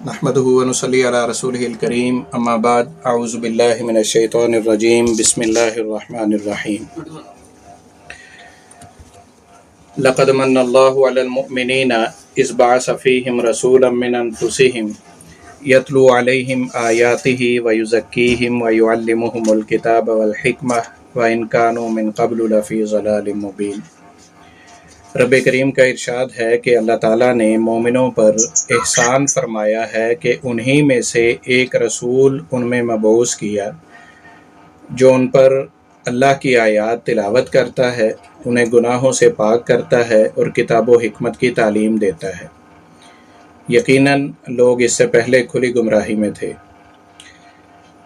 نحمده ونصلي على رسوله الكريم اما بعد اعوذ بالله من الشیطان الرجیم بسم اللہ الرحمن الرحیم لقد من اللہ علی المؤمنین اذ بعث فیہم رسولا من انفسہم یتلو علیہم آیاتہ ویزکیہم ویعلمہم الکتاب والحکمہ وان کانوا من قبل لفی ضلال مبین۔ رب کریم کا ارشاد ہے کہ اللہ تعالیٰ نے مومنوں پر احسان فرمایا ہے کہ انہی میں سے ایک رسول ان میں مبعوث کیا جو ان پر اللہ کی آیات تلاوت کرتا ہے، انہیں گناہوں سے پاک کرتا ہے اور کتاب و حکمت کی تعلیم دیتا ہے۔ یقیناً لوگ اس سے پہلے کھلی گمراہی میں تھے۔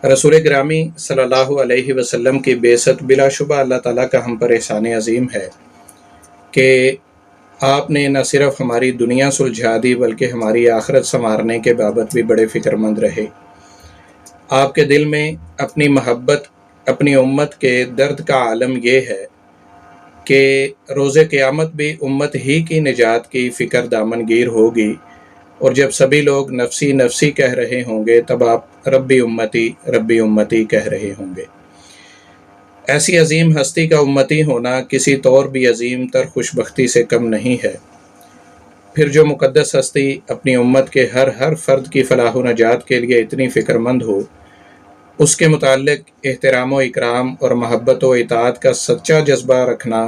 رسول گرامی صلی اللہ علیہ وسلم کی بعثت بلا شبہ اللہ تعالیٰ کا ہم پر احسان عظیم ہے کہ آپ نے نہ صرف ہماری دنیا سلجھا دی بلکہ ہماری آخرت سنوارنے کے بابت بھی بڑے فکر مند رہے۔ آپ کے دل میں اپنی محبت اپنی امت کے درد کا عالم یہ ہے کہ روز قیامت بھی امت ہی کی نجات کی فکر دامن گیر ہوگی، اور جب سبھی لوگ نفسی نفسی کہہ رہے ہوں گے تب آپ ربی امتی کہہ رہے ہوں گے۔ ایسی عظیم ہستی کا امتی ہونا کسی طور بھی عظیم تر خوشبختی سے کم نہیں ہے۔ پھر جو مقدس ہستی اپنی امت کے ہر فرد کی فلاح و نجات کے لیے اتنی فکر مند ہو، اس کے متعلق احترام و اکرام اور محبت و اطاعت کا سچا جذبہ رکھنا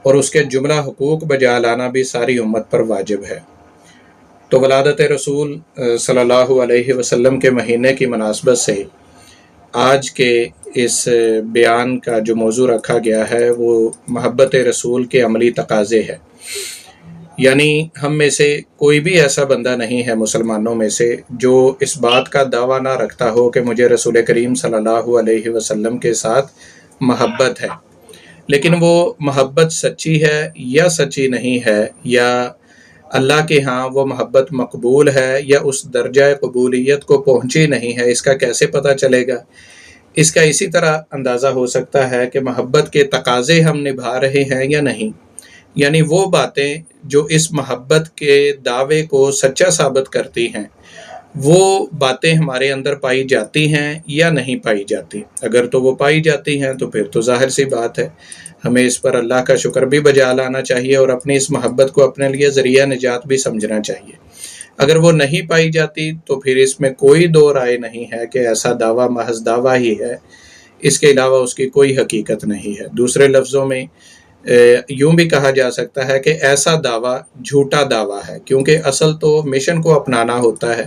اور اس کے جملہ حقوق بجا لانا بھی ساری امت پر واجب ہے۔ تو ولادت رسول صلی اللہ علیہ وسلم کے مہینے کی مناسبت سے آج کے اس بیان کا جو موضوع رکھا گیا ہے وہ محبت رسول کے عملی تقاضے ہے۔ یعنی ہم میں سے کوئی بھی ایسا بندہ نہیں ہے مسلمانوں میں سے جو اس بات کا دعویٰ نہ رکھتا ہو کہ مجھے رسول کریم صلی اللہ علیہ وسلم کے ساتھ محبت ہے، لیکن وہ محبت سچی ہے یا سچی نہیں ہے، یا اللہ کے ہاں وہ محبت مقبول ہے یا اس درجہ قبولیت کو پہنچی نہیں ہے، اس کا کیسے پتہ چلے گا؟ اس کا اسی طرح اندازہ ہو سکتا ہے کہ محبت کے تقاضے ہم نبھا رہے ہیں یا نہیں، یعنی وہ باتیں جو اس محبت کے دعوے کو سچا ثابت کرتی ہیں وہ باتیں ہمارے اندر پائی جاتی ہیں یا نہیں پائی جاتی۔ اگر تو وہ پائی جاتی ہیں تو پھر تو ظاہر سی بات ہے ہمیں اس پر اللہ کا شکر بھی بجا لانا چاہیے اور اپنی اس محبت کو اپنے لیے ذریعہ نجات بھی سمجھنا چاہیے۔ اگر وہ نہیں پائی جاتی تو پھر اس میں کوئی دو رائے نہیں ہے کہ ایسا دعویٰ محض دعویٰ ہی ہے، اس کے علاوہ اس کی کوئی حقیقت نہیں ہے۔ دوسرے لفظوں میں یوں بھی کہا جا سکتا ہے کہ ایسا دعویٰ جھوٹا دعویٰ ہے، کیونکہ اصل تو مشن کو اپنانا ہوتا ہے،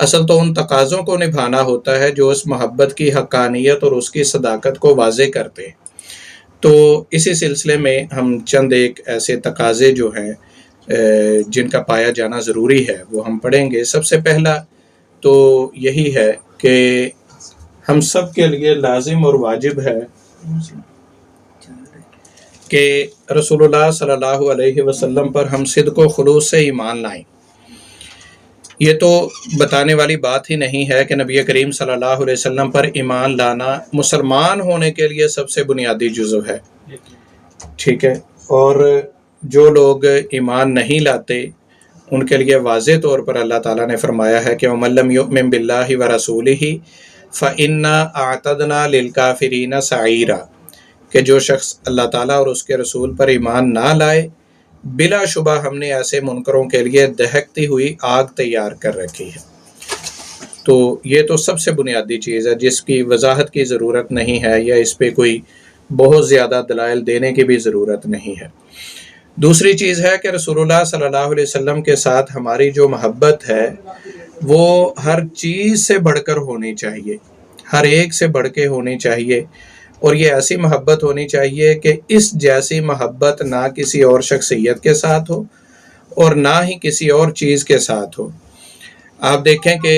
اصل تو ان تقاضوں کو نبھانا ہوتا ہے جو اس محبت کی حقانیت اور اس کی صداقت کو واضح کرتے ہیں۔ تو اسی سلسلے میں ہم چند ایک ایسے تقاضے جو ہیں جن کا پایا جانا ضروری ہے وہ ہم پڑھیں گے۔ سب سے پہلا تو یہی ہے کہ ہم سب کے لیے لازم اور واجب ہے کہ رسول اللہ صلی اللہ علیہ وسلم پر ہم صدق و خلوص سے ایمان لائیں۔ یہ تو بتانے والی بات ہی نہیں ہے کہ نبی کریم صلی اللہ علیہ وسلم پر ایمان لانا مسلمان ہونے کے لیے سب سے بنیادی جزو ہے، ٹھیک ہے؟ اور جو لوگ ایمان نہیں لاتے ان کے لیے واضح طور پر اللہ تعالیٰ نے فرمایا ہے کہ وَمَن لَّمْ يُؤْمِن بِاللَّهِ وَرَسُولِهِ فَإِنَّا أَعْتَدْنَا لِلْكَافِرِينَ سَعِيرًا، کہ جو شخص اللہ تعالیٰ اور اس کے رسول پر ایمان نہ لائے بلا شبہ ہم نے ایسے منکروں کے لیے دہکتی ہوئی آگ تیار کر رکھی ہے۔ تو یہ تو سب سے بنیادی چیز ہے جس کی وضاحت کی ضرورت نہیں ہے یا اس پہ کوئی بہت زیادہ دلائل دینے کی بھی ضرورت نہیں ہے۔ دوسری چیز ہے کہ رسول اللہ صلی اللہ علیہ وسلم کے ساتھ ہماری جو محبت ہے وہ ہر چیز سے بڑھ کر ہونی چاہیے، ہر ایک سے بڑھ کے ہونی چاہیے، اور یہ ایسی محبت ہونی چاہیے کہ اس جیسی محبت نہ کسی اور شخصیت کے ساتھ ہو اور نہ ہی کسی اور چیز کے ساتھ ہو۔ آپ دیکھیں کہ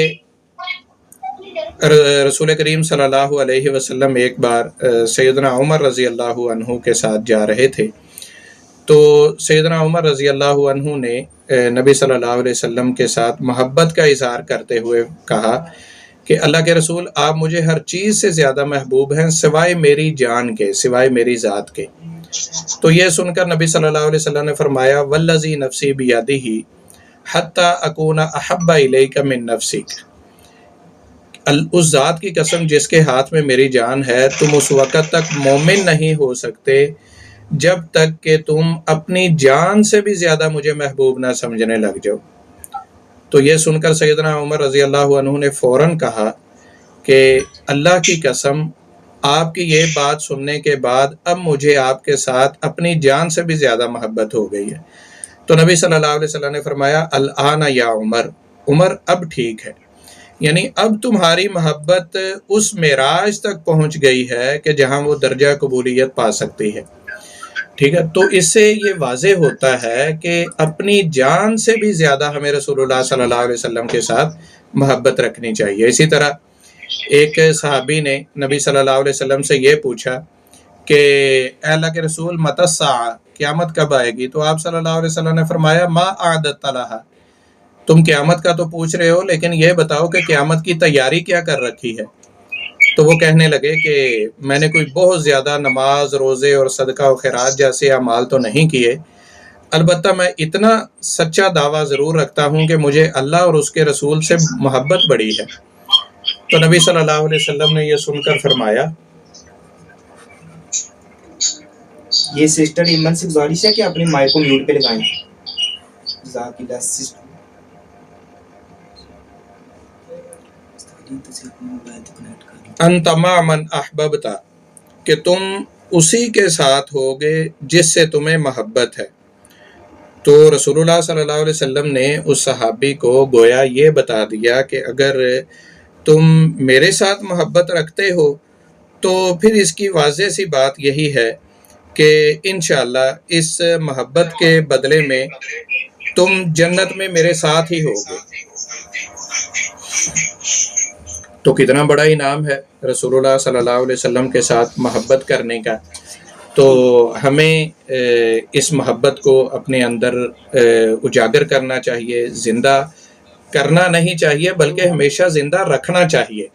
رسول کریم صلی اللہ علیہ وسلم ایک بار سیدنا عمر رضی اللہ عنہ کے ساتھ جا رہے تھے، تو سیدنا عمر رضی اللہ عنہ نے نبی صلی اللہ علیہ وسلم کے ساتھ محبت کا اظہار کرتے ہوئے کہا کہ اللہ کے رسول آپ مجھے ہر چیز سے زیادہ محبوب ہیں سوائے میری جان کے، سوائے میری ذات کے۔ تو یہ سن کر نبی صلی اللہ علیہ وسلم نے فرمایا والذی نفسی بیدہ حتی اکون احب الیک من نفسک، اس ذات کی قسم جس کے ہاتھ میں میری جان ہے، تم اس وقت تک مومن نہیں ہو سکتے جب تک کہ تم اپنی جان سے بھی زیادہ مجھے محبوب نہ سمجھنے لگ جاؤ۔ تو یہ سن کر سیدنا عمر رضی اللہ عنہ نے فوراً کہا کہ اللہ کی قسم، آپ کی یہ بات سننے کے بعد اب مجھے آپ کے ساتھ اپنی جان سے بھی زیادہ محبت ہو گئی ہے۔ تو نبی صلی اللہ علیہ وسلم نے فرمایا الآن یا عمر، عمر اب ٹھیک ہے، یعنی اب تمہاری محبت اس معراج تک پہنچ گئی ہے کہ جہاں وہ درجہ قبولیت پا سکتی ہے۔ ٹھیک ہے، تو اس سے یہ واضح ہوتا ہے کہ اپنی جان سے بھی زیادہ ہمیں رسول اللہ صلی اللہ علیہ وسلم کے ساتھ محبت رکھنی چاہیے۔ اسی طرح ایک صحابی نے نبی صلی اللہ علیہ وسلم سے یہ پوچھا کہ اے اللہ کے رسول متی الساعہ، قیامت کب آئے گی؟ تو آپ صلی اللہ علیہ وسلم نے فرمایا ما اعددت لها، تم قیامت کا تو پوچھ رہے ہو لیکن یہ بتاؤ کہ قیامت کی تیاری کیا کر رکھی ہے؟ تو وہ کہنے لگے کہ میں نے کوئی بہت زیادہ نماز، روزے اور صدقہ و خیرات جیسے اعمال تو نہیں کیے، البتہ میں اتنا سچا دعویٰ ضرور رکھتا ہوں کہ مجھے اللہ اور اس کے رسول سے محبت بڑی ہے۔ تو نبی صلی اللہ علیہ وسلم نے یہ سن کر فرمایا، یہ سسٹر ایمن سے گزارش ہے کہ اپنے مائک کو میوٹ پہ لگائیں۔ جزاک اللہ سسٹر۔ انت مع من احببت، کہ تم اسی کے ساتھ ہوگے جس سے تمہیں محبت ہے۔ تو رسول اللہ صلی اللہ علیہ وسلم نے اس صحابی کو گویا یہ بتا دیا کہ اگر تم میرے ساتھ محبت رکھتے ہو تو پھر اس کی واضح سی بات یہی ہے کہ انشاءاللہ اس محبت کے بدلے میں تم جنت میں میرے ساتھ ہی ہوگے۔ تو کتنا بڑا انعام ہے رسول اللہ صلی اللہ علیہ وسلم کے ساتھ محبت کرنے کا۔ تو ہمیں اس محبت کو اپنے اندر اجاگر کرنا چاہیے، زندہ کرنا نہیں چاہیے بلکہ ہمیشہ زندہ رکھنا چاہیے۔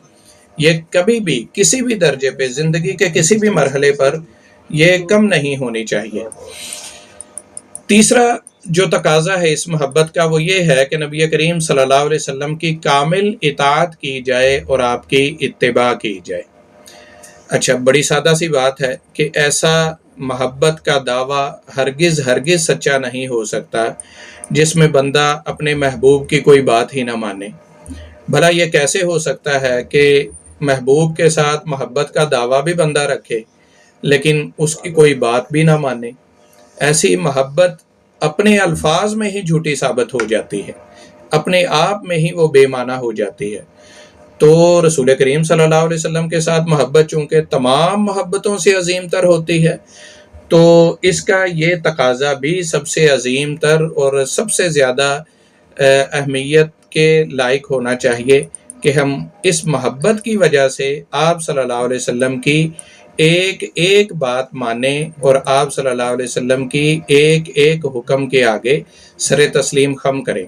یہ کبھی بھی کسی بھی درجے پہ، زندگی کے کسی بھی مرحلے پر یہ کم نہیں ہونی چاہیے۔ تیسرا جو تقاضا ہے اس محبت کا وہ یہ ہے کہ نبی کریم صلی اللہ علیہ وسلم کی کامل اطاعت کی جائے اور آپ کی اتباع کی جائے۔ اچھا، بڑی سادہ سی بات ہے کہ ایسا محبت کا دعویٰ ہرگز سچا نہیں ہو سکتا جس میں بندہ اپنے محبوب کی کوئی بات ہی نہ مانے۔ بھلا یہ کیسے ہو سکتا ہے کہ محبوب کے ساتھ محبت کا دعویٰ بھی بندہ رکھے لیکن اس کی کوئی بات بھی نہ مانے؟ ایسی محبت اپنے الفاظ میں ہی جھوٹی ثابت ہو جاتی ہے، اپنے آپ میں ہی وہ بے معنی ہو جاتی ہے۔ تو رسول کریم صلی اللہ علیہ وسلم کے ساتھ محبت چونکہ تمام محبتوں سے عظیم تر ہوتی ہے، تو اس کا یہ تقاضا بھی سب سے عظیم تر اور سب سے زیادہ اہمیت کے لائق ہونا چاہیے کہ ہم اس محبت کی وجہ سے آپ صلی اللہ علیہ وسلم کی ایک ایک بات مانیں اور آپ صلی اللہ علیہ وسلم کی ایک ایک حکم کے آگے سر تسلیم خم کریں۔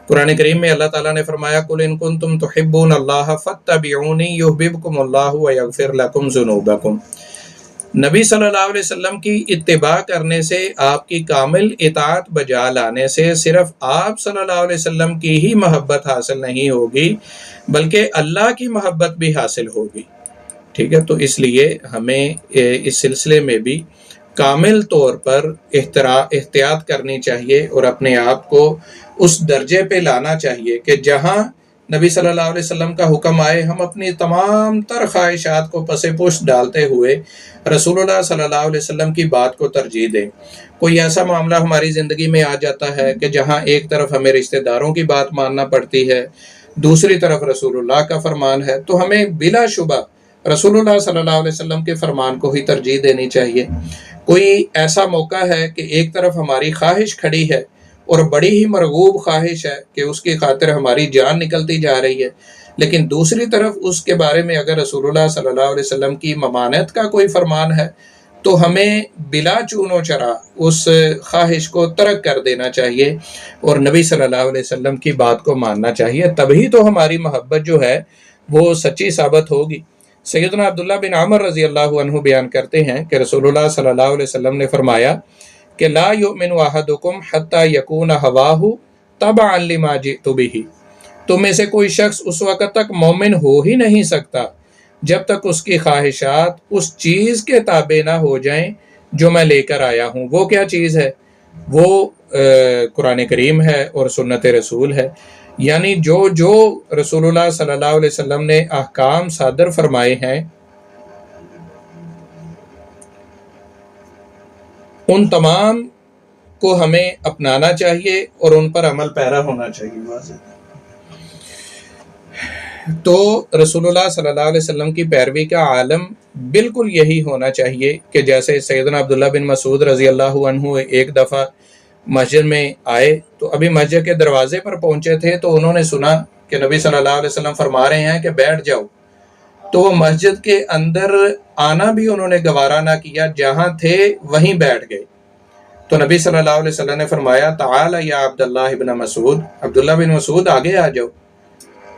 قرآن کریم میں اللہ تعالیٰ نے فرمایا قُلْ إِن كُنتُمْ تُحِبُّونَ اللَّهَ فَاتَّبِعُونِي يُحْبِبْكُمُ اللَّهُ وَيَغْفِرْ لَكُمْ ذُنُوبَكُمْ۔ نبی صلی اللہ علیہ وسلم کی اتباع کرنے سے، آپ کی کامل اطاعت بجا لانے سے صرف آپ صلی اللہ علیہ وسلم کی ہی محبت حاصل نہیں ہوگی بلکہ اللہ کی محبت بھی حاصل ہوگی۔ ٹھیک ہے، تو اس لیے ہمیں اس سلسلے میں بھی کامل طور پر احتیاط کرنی چاہیے اور اپنے آپ کو اس درجے پہ لانا چاہیے کہ جہاں نبی صلی اللہ علیہ وسلم کا حکم آئے ہم اپنی تمام تر خواہشات کو پس پشت ڈالتے ہوئے رسول اللہ صلی اللہ علیہ وسلم کی بات کو ترجیح دیں۔ کوئی ایسا معاملہ ہماری زندگی میں آ جاتا ہے کہ جہاں ایک طرف ہمیں رشتہ داروں کی بات ماننا پڑتی ہے، دوسری طرف رسول اللہ کا فرمان ہے، تو ہمیں بلا شبہ رسول اللہ صلی اللہ علیہ وسلم کے فرمان کو ہی ترجیح دینی چاہیے۔ کوئی ایسا موقع ہے کہ ایک طرف ہماری خواہش کھڑی ہے اور بڑی ہی مرغوب خواہش ہے کہ اس کی خاطر ہماری جان نکلتی جا رہی ہے، لیکن دوسری طرف اس کے بارے میں اگر رسول اللہ صلی اللہ علیہ وسلم کی ممانعت کا کوئی فرمان ہے تو ہمیں بلا چون و چرا اس خواہش کو ترک کر دینا چاہیے اور نبی صلی اللہ علیہ وسلم کی بات کو ماننا چاہیے، تبھی تو ہماری محبت جو ہے وہ سچی ثابت ہوگی۔ سیدنا عبداللہ بن عمر رضی اللہ عنہ بیان کرتے ہیں کہ رسول اللہ صلی اللہ علیہ وسلم نے فرمایا کہ لا یؤمن احدکم حتی یکون ہواہ تبعا لما جئت به، تم میں سے کوئی شخص اس وقت تک مومن ہو ہی نہیں سکتا جب تک اس کی خواہشات اس چیز کے تابع نہ ہو جائیں جو میں لے کر آیا ہوں۔ وہ کیا چیز ہے؟ وہ قرآن کریم ہے اور سنت رسول ہے۔ یعنی جو رسول اللہ صلی اللہ علیہ وسلم نے احکام صادر فرمائے ہیں ان تمام کو ہمیں اپنانا چاہیے اور ان پر عمل پیرا ہونا چاہیے۔ تو رسول اللہ صلی اللہ علیہ وسلم کی پیروی کا عالم بالکل یہی ہونا چاہیے کہ جیسے سیدنا عبداللہ بن مسعود رضی اللہ عنہ ایک دفعہ مسجد میں آئے تو ابھی مسجد کے دروازے پر پہنچے تھے تو انہوں نے سنا کہ نبی صلی اللہ علیہ وسلم فرما رہے ہیں کہ بیٹھ جاؤ، تو وہ مسجد کے اندر آنا بھی انہوں نے گوارا نہ کیا، جہاں تھے وہیں بیٹھ گئے۔ تو نبی صلی اللہ علیہ وسلم نے فرمایا تعال یا عبداللہ بن مسعود، عبداللہ بن مسعود آگے آ جاؤ۔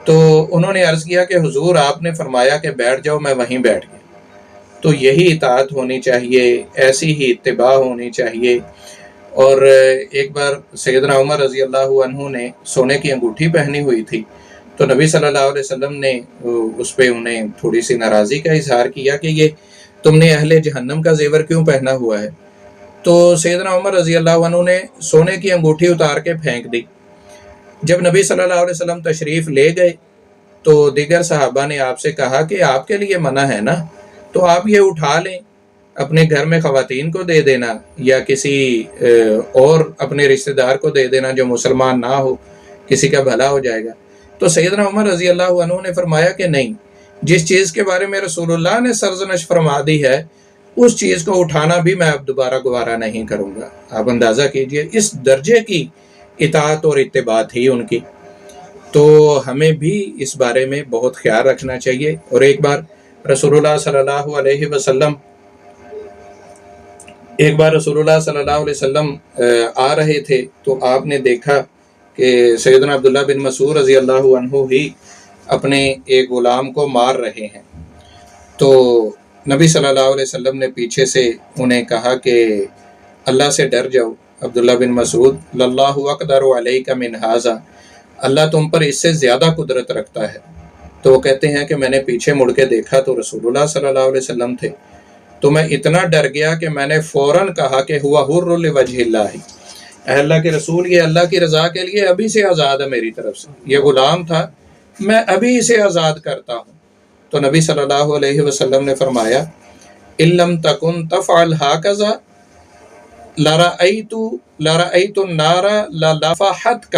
تو انہوں نے عرض کیا کہ حضور آپ نے فرمایا کہ بیٹھ جاؤ، میں وہیں بیٹھ گیا۔ تو یہی اطاعت ہونی چاہیے، ایسی ہی اتباع ہونی چاہیے۔ اور ایک بار سیدنا عمر رضی اللہ عنہ نے سونے کی انگوٹھی پہنی ہوئی تھی، تو نبی صلی اللہ علیہ وسلم نے اس پہ انہیں تھوڑی سی ناراضی کا اظہار کیا کہ یہ تم نے اہل جہنم کا زیور کیوں پہنا ہوا ہے؟ تو سیدنا عمر رضی اللہ عنہ نے سونے کی انگوٹھی اتار کے پھینک دی۔ جب نبی صلی اللہ علیہ وسلم تشریف لے گئے تو دیگر صحابہ نے آپ سے کہا کہ آپ کے لیے منع ہے نا، تو آپ یہ اٹھا لیں، اپنے گھر میں خواتین کو دے دینا یا کسی اور اپنے رشتہ دار کو دے دینا جو مسلمان نہ ہو، کسی کا بھلا ہو جائے گا۔ تو سیدنا عمر رضی اللہ عنہ نے فرمایا کہ نہیں، جس چیز کے بارے میں رسول اللہ نے سرزنش فرما دی ہے اس چیز کو اٹھانا بھی میں اب دوبارہ گوارا نہیں کروں گا۔ آپ اندازہ کیجئے اس درجے کی اطاعت اور اتباع تھی ان کی۔ تو ہمیں بھی اس بارے میں بہت خیال رکھنا چاہیے۔ اور ایک بار رسول اللہ صلی اللہ علیہ وسلم آ رہے تھے تو آپ نے دیکھا کہ سیدنا عبداللہ بن مسعود رضی اللہ عنہ ہی اپنے ایک غلام کو مار رہے ہیں۔ تو نبی صلی اللہ علیہ وسلم نے پیچھے سے انہیں کہا کہ اللہ سے ڈر جاؤ عبداللہ بن مسعود، للہ اقدر علیک من ھذا، اللہ تم پر اس سے زیادہ قدرت رکھتا ہے۔ تو وہ کہتے ہیں کہ میں نے پیچھے مڑ کے دیکھا تو رسول اللہ صلی اللہ علیہ وسلم تھے، تو میں اتنا ڈر گیا کہ میں نے فوراً کہا کہ ہوا حر لوجہ اللہ، اے اللہ کے رسول یہ اللہ کی رضا کے لیے ابھی سے آزاد ہے، میری طرف سے یہ غلام تھا، میں ابھی اسے آزاد کرتا ہوں۔ تو نبی صلی اللہ علیہ وسلم نے فرمایا ان لم تکن تفعل ھکذا لرأیت النار للفحتک،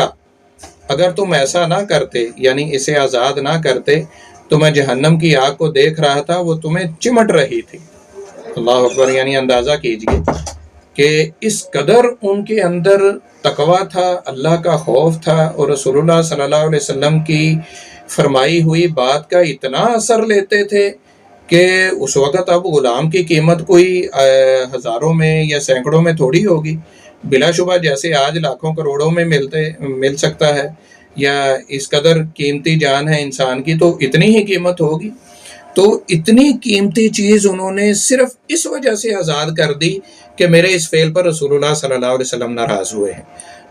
اگر تم ایسا نہ کرتے یعنی اسے آزاد نہ کرتے تو میں جہنم کی آگ کو دیکھ رہا تھا، وہ تمہیں چمٹ رہی تھی۔ اللہ اکبر، یعنی اندازہ کیجئے کہ اس قدر ان کے اندر تقویٰ تھا، اللہ کا خوف تھا، اور رسول اللہ صلی اللہ علیہ وسلم کی فرمائی ہوئی بات کا اتنا اثر لیتے تھے کہ اس وقت اب غلام کی قیمت کوئی ہزاروں میں یا سینکڑوں میں تھوڑی ہوگی، بلا شبہ جیسے آج لاکھوں کروڑوں میں مل سکتا ہے، یا اس قدر قیمتی جان ہے انسان کی تو اتنی ہی قیمت ہوگی۔ تو اتنی قیمتی چیز انہوں نے صرف اس وجہ سے آزاد کر دی کہ میرے اس فعل پر رسول اللہ صلی اللہ علیہ وسلم ناراض ہوئے ہیں۔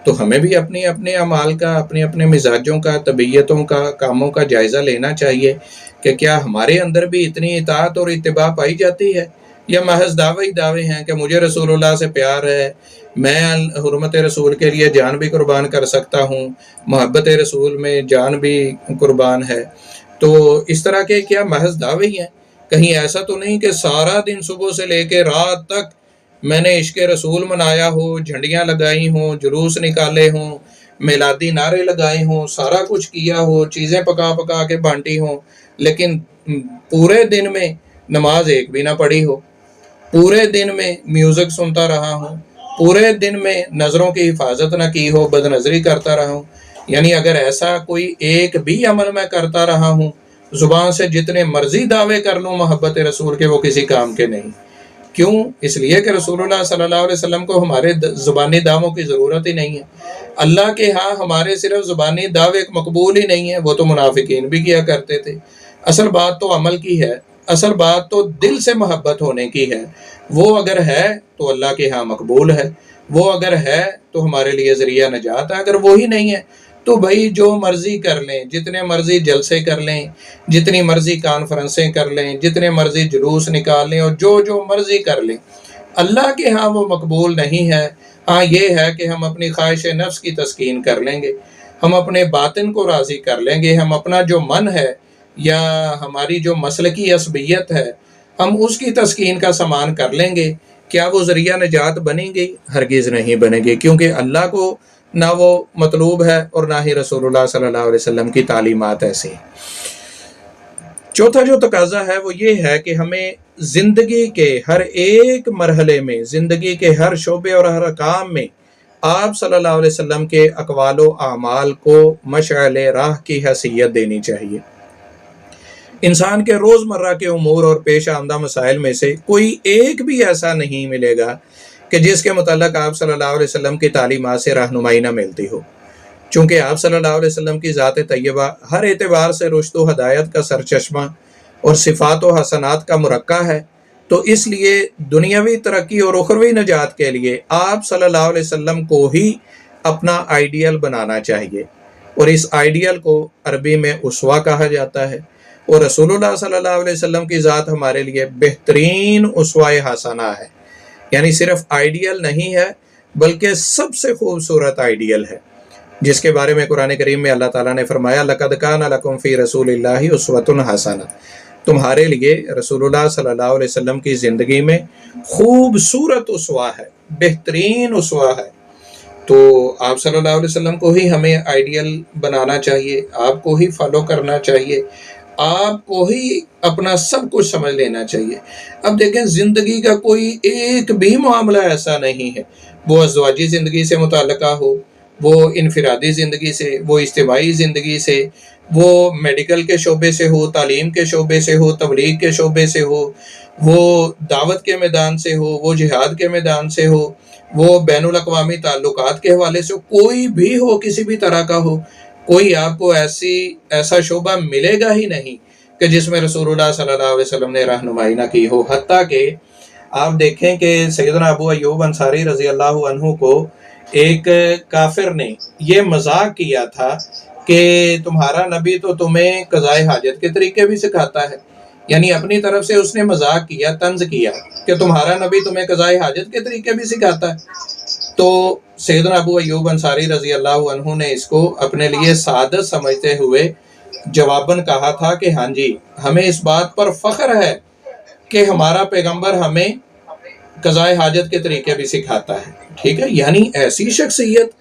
تو ہمیں بھی اپنے اعمال کا، اپنے مزاجوں کا، طبیعتوں کا، کاموں کا جائزہ لینا چاہیے کہ کیا ہمارے اندر بھی اتنی اطاعت اور اتباع پائی جاتی ہے، یا محض دعوے ہیں کہ مجھے رسول اللہ سے پیار ہے، میں حرمت رسول کے لیے جان بھی قربان کر سکتا ہوں، محبت رسول میں جان بھی قربان ہے۔ تو اس طرح کے کیا محض دعوے ہیں؟ کہیں ایسا تو نہیں کہ سارا دن صبح سے لے کے رات تک میں نے عشق رسول منایا ہو، جھنڈیاں لگائی ہوں، جلوس نکالے ہوں، میلادی نعرے لگائے ہوں، سارا کچھ کیا ہو، چیزیں پکا کے بانٹی ہوں، لیکن پورے دن میں نماز ایک بھی نہ پڑھی ہو، پورے دن میں میوزک سنتا رہا ہوں، پورے دن میں نظروں کی حفاظت نہ کی ہو، بد نظری کرتا رہا ہوں۔ یعنی اگر ایسا کوئی ایک بھی عمل میں کرتا رہا ہوں، زبان سے جتنے مرضی دعوے کر لوں محبت رسول کے، وہ کسی کام کے نہیں۔ کیوں؟ اس لیے کہ رسول اللہ صلی اللہ علیہ وسلم کو ہمارے زبانی دعووں کی ضرورت ہی نہیں ہے۔ اللہ کے ہاں ہمارے صرف زبانی دعوے مقبول ہی نہیں ہیں، وہ تو منافقین بھی کیا کرتے تھے۔ اصل بات تو عمل کی ہے، اصل بات تو دل سے محبت ہونے کی ہے، وہ اگر ہے تو اللہ کے ہاں مقبول ہے۔ وہ اگر ہے تو ہمارے لیے ذریعہ نجات ہے، اگر وہی نہیں ہے تو بھائی جو مرضی کر لیں، جتنے مرضی جلسے کر لیں، جتنی مرضی کانفرنسیں کر لیں، جتنے مرضی جلوس نکال لیں، اور جو مرضی کر لیں، اللہ کے ہاں وہ مقبول نہیں ہے۔ ہاں یہ ہے کہ ہم اپنی خواہش نفس کی تسکین کر لیں گے، ہم اپنے باطن کو راضی کر لیں گے، ہم اپنا جو من ہے یا ہماری جو مسلکی عصبیت ہے ہم اس کی تسکین کا سامان کر لیں گے۔ کیا وہ ذریعہ نجات بنے گی؟ ہرگز نہیں بنے گی، کیونکہ اللہ کو نہ وہ مطلوب ہے اور نہ ہی رسول اللہ صلی اللہ علیہ وسلم کی تعلیمات ایسی ہیں۔ چوتھا جو تقاضا ہے وہ یہ ہے کہ ہمیں زندگی کے ہر ایک مرحلے میں، زندگی کے ہر شعبے اور ہر کام میں آپ صلی اللہ علیہ وسلم کے اقوال و اعمال کو مشعل راہ کی حیثیت دینی چاہیے۔ انسان کے روزمرہ کے امور اور پیش آمدہ مسائل میں سے کوئی ایک بھی ایسا نہیں ملے گا کہ جس کے متعلق آپ صلی اللہ علیہ وسلم کی تعلیمات سے رہنمائی نہ ملتی ہو۔ چونکہ آپ صلی اللہ علیہ وسلم کی ذات طیبہ ہر اعتبار سے رشد و ہدایت کا سرچشمہ اور صفات و حسنات کا مرقع ہے، تو اس لیے دنیاوی ترقی اور اخروی نجات کے لیے آپ صلی اللہ علیہ وسلم کو ہی اپنا آئیڈیل بنانا چاہیے، اور اس آئیڈیل کو عربی میں اسوہ کہا جاتا ہے، اور رسول اللہ صلی اللہ علیہ وسلم کی ذات ہمارے لیے بہترین اسوہ حسنہ ہے، یعنی صرف آئیڈیل نہیں ہے بلکہ سب سے خوبصورت آئیڈیل ہے، جس کے بارے میں قرآن کریم میں اللہ تعالیٰ نے فرمایا لَقَدْ كَانَ لَكُمْ فِي رَسُولِ اللَّهِ أُسْوَةٌ حَسَنَةٌ، تمہارے لیے رسول اللہ صلی اللہ علیہ وسلم کی زندگی میں خوبصورت اسوہ ہے، بہترین اسوہ ہے۔ تو آپ صلی اللہ علیہ وسلم کو ہی ہمیں آئیڈیل بنانا چاہیے، آپ کو ہی فالو کرنا چاہیے، آپ کو ہی اپنا سب کچھ سمجھ لینا چاہیے۔ اب دیکھیں زندگی کا کوئی ایک بھی معاملہ ایسا نہیں ہے، وہ ازدواجی زندگی سے متعلقہ ہو، وہ انفرادی زندگی سے، وہ اجتماعی زندگی سے، وہ میڈیکل کے شعبے سے ہو، تعلیم کے شعبے سے ہو، تبلیغ کے شعبے سے ہو، وہ دعوت کے میدان سے ہو، وہ جہاد کے میدان سے ہو، وہ بین الاقوامی تعلقات کے حوالے سے، کوئی بھی ہو، کسی بھی طرح کا ہو، کوئی آپ کو ایسا شعبہ ملے گا ہی نہیں کہ جس میں رسول اللہ صلی اللہ علیہ وسلم نے رہنمائی نہ کی ہو۔ حتیٰ کہ آپ دیکھیں کہ سیدنا ابو ایوب انصاری رضی اللہ عنہ کو ایک کافر نے یہ مذاق کیا تھا کہ تمہارا نبی تو تمہیں قضائے حاجت کے طریقے بھی سکھاتا ہے، یعنی اپنی طرف سے اس نے مذاق کیا، طنز کیا کہ تمہارا نبی تمہیں قضائے حاجت کے طریقے بھی سکھاتا ہے۔ تو سیدنا ابو ایوب انصاری رضی اللہ عنہ نے اس کو اپنے لیے سعادت سمجھتے ہوئے جواباً کہا تھا کہ ہاں جی، ہمیں اس بات پر فخر ہے کہ ہمارا پیغمبر ہمیں قضائے حاجت کے طریقے بھی سکھاتا ہے۔ ٹھیک ہے، یعنی ایسی شخصیت،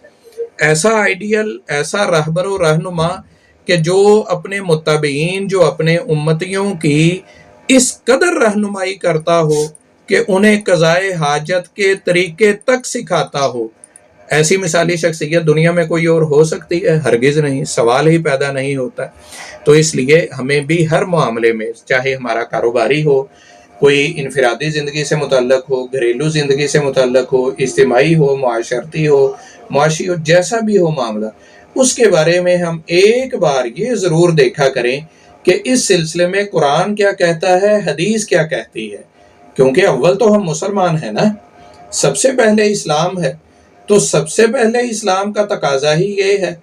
ایسا آئیڈیل، ایسا رہبر و رہنما کہ جو اپنے متبعین، جو اپنے امتیوں کی اس قدر رہنمائی کرتا ہو کہ انہیں قضائے حاجت کے طریقے تک سکھاتا ہو، ایسی مثالی شخصیت دنیا میں کوئی اور ہو سکتی ہے؟ ہرگز نہیں، سوال ہی پیدا نہیں ہوتا۔ تو اس لیے ہمیں بھی ہر معاملے میں، چاہے ہمارا کاروباری ہو، کوئی انفرادی زندگی سے متعلق ہو، گھریلو زندگی سے متعلق ہو، اجتماعی ہو، معاشرتی ہو، معاشی ہو، جیسا بھی ہو معاملہ، اس کے بارے میں ہم ایک بار یہ ضرور دیکھا کریں کہ اس سلسلے میں قرآن کیا کہتا ہے، حدیث کیا کہتی ہے، کیونکہ اول تو ہم مسلمان ہیں نا، سب سے پہلے اسلام ہے، تو سب سے پہلے اسلام کا تقاضا ہی یہ ہے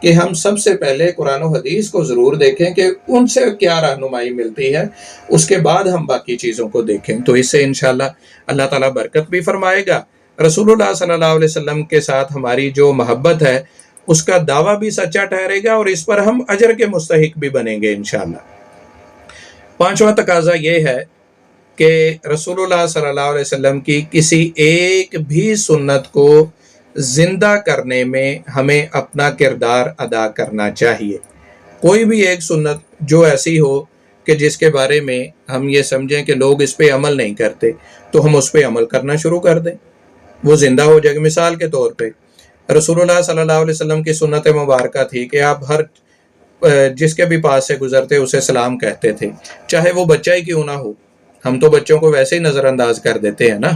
کہ ہم سب سے پہلے قرآن و حدیث کو ضرور دیکھیں کہ ان سے کیا رہنمائی ملتی ہے، اس کے بعد ہم باقی چیزوں کو دیکھیں، تو اس سے انشاءاللہ اللہ تعالیٰ برکت بھی فرمائے گا، رسول اللہ صلی اللہ علیہ وسلم کے ساتھ ہماری جو محبت ہے اس کا دعویٰ بھی سچا ٹھہرے گا، اور اس پر ہم اجر کے مستحق بھی بنیں گے انشاءاللہ۔ پانچواں تقاضا یہ ہے کہ رسول اللہ صلی اللہ علیہ وسلم کی کسی ایک بھی سنت کو زندہ کرنے میں ہمیں اپنا کردار ادا کرنا چاہیے۔ کوئی بھی ایک سنت جو ایسی ہو کہ جس کے بارے میں ہم یہ سمجھیں کہ لوگ اس پہ عمل نہیں کرتے، تو ہم اس پہ عمل کرنا شروع کر دیں، وہ زندہ ہو جائے گا۔ مثال کے طور پہ رسول اللہ صلی اللہ علیہ وسلم کی سنت مبارکہ تھی کہ آپ ہر جس کے بھی پاس سے گزرتے اسے سلام کہتے تھے، چاہے وہ بچہ ہی کیوں نہ ہو۔ ہم تو بچوں کو ویسے ہی نظر انداز کر دیتے ہیں نا،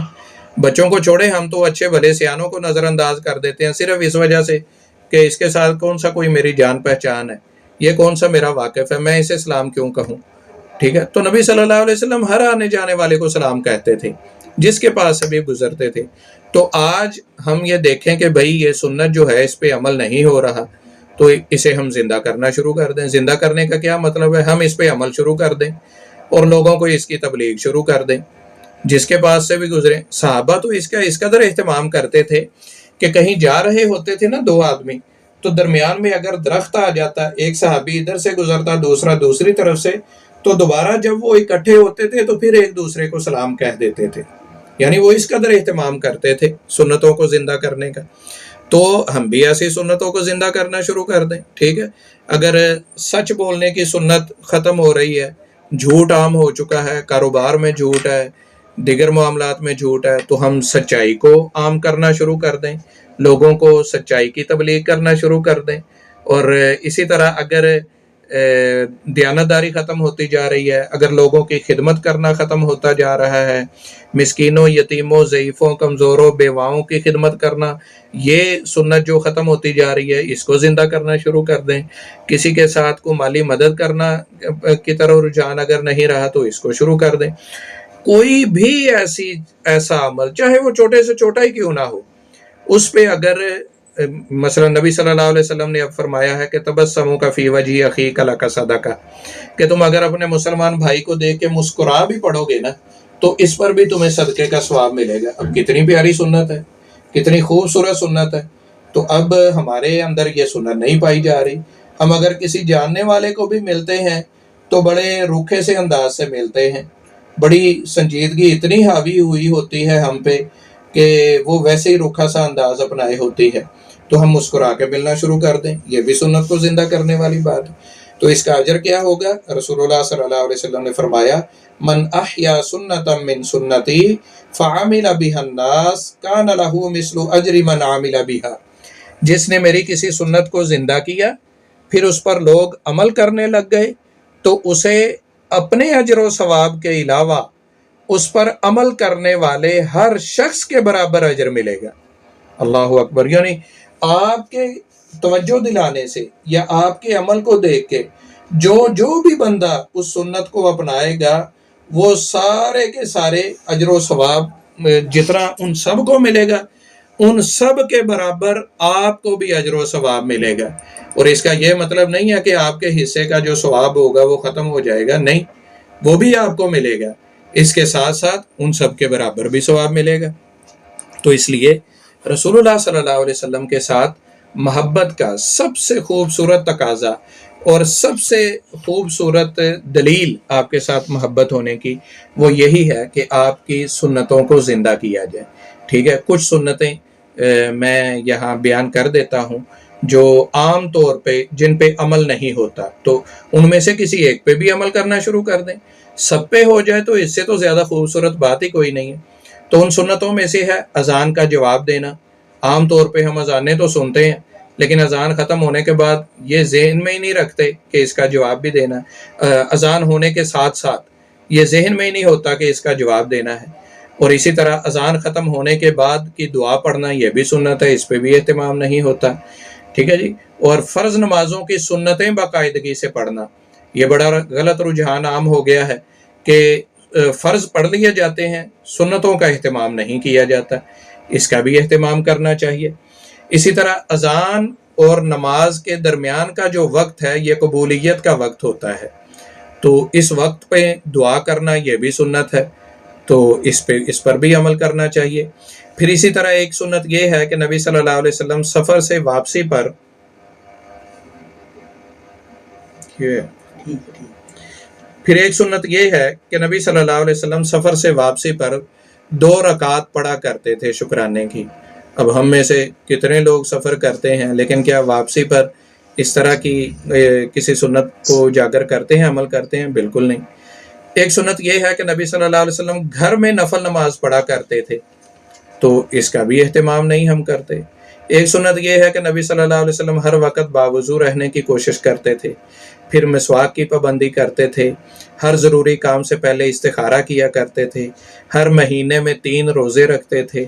بچوں کو چھوڑے، ہم تو اچھے بھلے سیانوں کو نظر انداز کر دیتے ہیں صرف اس وجہ سے کہ اس کے ساتھ کون سا کوئی میری جان پہچان ہے، یہ کون سا میرا واقف ہے، میں اسے سلام کیوں کہوں۔ ٹھیک ہے، تو نبی صلی اللہ علیہ وسلم ہر آنے جانے والے کو سلام کہتے تھے، جس کے پاس سے بھی گزرتے تھے۔ تو آج ہم یہ دیکھیں کہ بھائی یہ سنت جو ہے اس پہ عمل نہیں ہو رہا، تو اسے ہم زندہ کرنا شروع کر دیں۔ زندہ کرنے کا کیا مطلب ہے؟ ہم اس پہ عمل شروع کر دیں اور لوگوں کو اس کی تبلیغ شروع کر دیں، جس کے پاس سے بھی گزرے۔ صحابہ تو اس قدر اہتمام کرتے تھے کہ کہیں جا رہے ہوتے تھے نا دو آدمی، تو درمیان میں اگر درخت آ جاتا، ایک صحابی ادھر سے گزرتا، دوسرا دوسری طرف سے، تو دوبارہ جب وہ اکٹھے ہوتے تھے تو پھر ایک دوسرے کو سلام کہہ دیتے تھے۔ یعنی وہ اس قدر اہتمام کرتے تھے سنتوں کو زندہ کرنے کا۔ تو ہم بھی ایسی سنتوں کو زندہ کرنا شروع کر دیں، ٹھیک ہے؟ اگر سچ بولنے کی سنت ختم ہو رہی ہے، جھوٹ عام ہو چکا ہے، کاروبار میں جھوٹ ہے، دیگر معاملات میں جھوٹ ہے، تو ہم سچائی کو عام کرنا شروع کر دیں، لوگوں کو سچائی کی تبلیغ کرنا شروع کر دیں۔ اور اسی طرح اگر دیانتداری ختم ہوتی جا رہی ہے، اگر لوگوں کی خدمت کرنا ختم ہوتا جا رہا ہے، مسکینوں، یتیموں، ضعیفوں، کمزوروں، بیواؤں کی خدمت کرنا، یہ سنت جو ختم ہوتی جا رہی ہے، اس کو زندہ کرنا شروع کر دیں۔ کسی کے ساتھ کو مالی مدد کرنا کی طرف رجحان اگر نہیں رہا تو اس کو شروع کر دیں۔ کوئی بھی ایسا عمل، چاہے وہ چھوٹے سے چھوٹا ہی کیوں نہ ہو، اس پہ اگر مثلا نبی صلی اللہ علیہ وسلم نے اب فرمایا ہے کہ تبسموا کا فی وجہ اخیک لک صدقہ، کہ تم اگر اپنے مسلمان بھائی کو دیکھ کے مسکرا بھی پڑو گے نا تو اس پر بھی تمہیں صدقے کا ثواب ملے گا۔ اب کتنی پیاری سنت ہے، کتنی خوبصورت سنت ہے۔ تو اب ہمارے اندر یہ سنت نہیں پائی جا رہی۔ ہم اگر کسی جاننے والے کو بھی ملتے ہیں تو بڑے روکھے سے انداز سے ملتے ہیں، بڑی سنجیدگی اتنی حاوی ہوئی ہوتی ہے ہم پہ کہ وہ ویسے ہی روکھا سا انداز اپنائے ہوتی ہے، تو ہم مسکرا کے ملنا شروع کر دیں۔ یہ بھی سنت کو زندہ کرنے والی بات ہے۔ تو اس کا اجر کیا ہوگا؟ رسول اللہ صلی اللہ علیہ وسلم نے فرمایا، من احیا سنتا من سنتی فعمل بها الناس کان له مثل اجر من عمل بها، جس نے میری کسی سنت کو زندہ کیا پھر اس پر لوگ عمل کرنے لگ گئے تو اسے اپنے اجر و ثواب کے علاوہ اس پر عمل کرنے والے ہر شخص کے برابر اجر ملے گا۔ اللہ اکبر! یعنی آپ کے توجہ دلانے سے یا آپ کے عمل کو دیکھ کے جو بھی بندہ اس سنت کو اپنائے گا، وہ سارے کے سارے اجر و ثواب جتنا ان سب کو ملے گا، ان سب کے برابر آپ کو بھی اجر و ثواب ملے گا۔ اور اس کا یہ مطلب نہیں ہے کہ آپ کے حصے کا جو ثواب ہوگا وہ ختم ہو جائے گا، نہیں، وہ بھی آپ کو ملے گا، اس کے ساتھ ساتھ ان سب کے برابر بھی ثواب ملے گا۔ تو اس لیے رسول اللہ صلی اللہ علیہ وسلم کے ساتھ محبت کا سب سے خوبصورت تقاضا اور سب سے خوبصورت دلیل آپ کے ساتھ محبت ہونے کی وہ یہی ہے کہ آپ کی سنتوں کو زندہ کیا جائے، ٹھیک ہے؟ کچھ سنتیں میں یہاں بیان کر دیتا ہوں جو عام طور پہ جن پہ عمل نہیں ہوتا، تو ان میں سے کسی ایک پہ بھی عمل کرنا شروع کر دیں۔ سب پہ ہو جائے تو اس سے تو زیادہ خوبصورت بات ہی کوئی نہیں ہے۔ تو ان سنتوں میں سے ہے اذان کا جواب دینا۔ عام طور پہ ہم اذانیں تو سنتے ہیں لیکن اذان ختم ہونے کے بعد یہ ذہن میں ہی نہیں رکھتے کہ اس کا جواب بھی دینا ہے۔ اذان ہونے کے ساتھ ساتھ یہ ذہن میں ہی نہیں ہوتا کہ اس کا جواب دینا ہے۔ اور اسی طرح اذان ختم ہونے کے بعد کی دعا پڑھنا یہ بھی سنت ہے، اس پہ بھی اہتمام نہیں ہوتا، ٹھیک ہے جی؟ اور فرض نمازوں کی سنتیں باقاعدگی سے پڑھنا، یہ بڑا غلط رجحان عام ہو گیا ہے کہ فرض پڑھ لیے جاتے ہیں، سنتوں کا اہتمام نہیں کیا جاتا، اس کا بھی اہتمام کرنا چاہیے۔ اسی طرح اذان اور نماز کے درمیان کا جو وقت ہے یہ قبولیت کا وقت ہوتا ہے، تو اس وقت پہ دعا کرنا یہ بھی سنت ہے، تو اس پر بھی عمل کرنا چاہیے۔ پھر اسی طرح ایک سنت یہ ہے کہ نبی صلی اللہ علیہ وسلم سفر سے واپسی پر پھر ایک سنت یہ ہے کہ نبی صلی اللہ علیہ وسلم سفر سے واپسی پر 2 رکعت پڑھا کرتے تھے شکرانے کی۔ اب ہم میں سے کتنے لوگ سفر کرتے ہیں لیکن کیا واپسی پر اس طرح کی کسی سنت کو اجاگر کرتے ہیں، عمل کرتے ہیں؟ بالکل نہیں۔ ایک سنت یہ ہے کہ نبی صلی اللہ علیہ وسلم گھر میں نفل نماز پڑھا کرتے تھے، تو اس کا بھی اہتمام نہیں ہم کرتے۔ ایک سنت یہ ہے کہ نبی صلی اللہ علیہ وسلم ہر وقت باوضو رہنے کی کوشش کرتے تھے، پھر مسواک کی پابندی کرتے تھے، ہر ضروری کام سے پہلے استخارہ کیا کرتے تھے، ہر مہینے میں 3 روزے رکھتے تھے،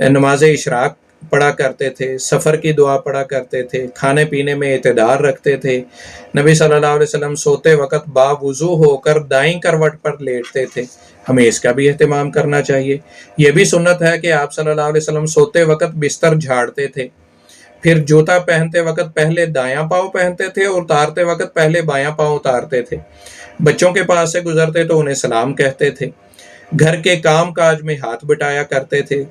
نماز اشراق پڑھا کرتے تھے، سفر کی دعا پڑھا کرتے تھے، کھانے پینے میں اعتدال رکھتے تھے۔ نبی صلی اللہ علیہ وسلم سوتے وقت باوضو ہو کر دائیں کروٹ پر لیٹتے تھے، ہمیں اس کا بھی اہتمام کرنا چاہیے۔ یہ بھی سنت ہے کہ آپ صلی اللہ علیہ وسلم سوتے وقت بستر جھاڑتے تھے، پھر جوتا پہنتے وقت پہلے دایاں پاؤں پہنتے تھے اور اتارتے وقت پہلے بایاں پاؤں اتارتے تھے۔ بچوں کے پاس سے گزرتے تو انہیں سلام کہتے تھے۔ گھر کے کام کاج میں ہاتھ بٹایا کرتے تھے۔